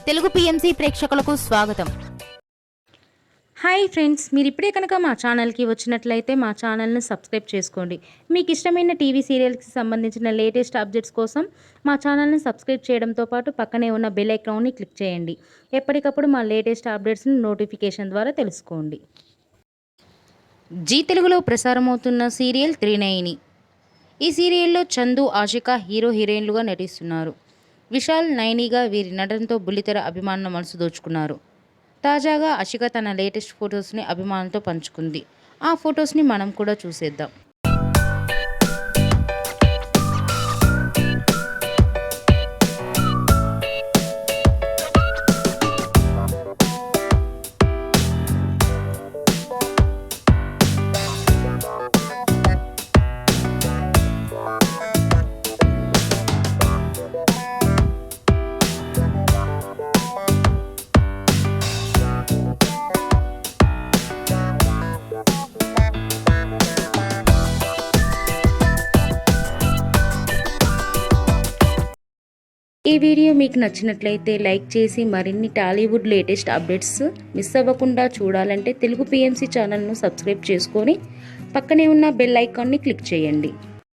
Telugu PMC ప్రేక్షకులకు స్వాగతం. Hi friends, మీరు ఇప్పుడే కనుక మా ఛానల్కి వచ్చినట్లయితే మా ఛానల్ని సబ్స్క్రైబ్ చేసుకోండి. మీకు ఇష్టమైన టీవీ సీరియల్స్కి సంబంధించిన లేటెస్ట్ అప్డేట్స్ కోసం మా ఛానల్ని సబ్స్క్రైబ్ చేయడంతో పాటు పక్కనే ఉన్న బెల్ ఐకాన్ని క్లిక్ చేయండి. ఎప్పటికప్పుడు మా లేటెస్ట్ అప్డేట్స్ని నోటిఫికేషన్ ద్వారా తెలుసుకోండి. జీ తెలుగులో ప్రసారమవుతున్న సీరియల్ త్రినయని. ఈ సీరియల్లో చందు, ఆషిక హీరో హీరోయిన్లుగా నటిస్తున్నారు. విశాల్, నయనిగా వీరి నటనతో బుల్లితెర అభిమానుల మనసు దోచుకున్నారు. తాజాగా ఆషిక తన లేటెస్ట్ ఫొటోస్ని అభిమానులతో పంచుకుంది. ఆ ఫొటోస్ని మనం కూడా చూసేద్దాం. ఈ వీడియో మీకు నచ్చినట్లయితే లైక్ చేసి మరిన్ని టాలీవుడ్ లేటెస్ట్ అప్డేట్స్ మిస్ అవ్వకుండా చూడాలంటే తెలుగు పిఎంసి ఛానల్ను సబ్స్క్రైబ్ చేసుకొని పక్కనే ఉన్న బెల్ ఐకాన్ని క్లిక్ చేయండి.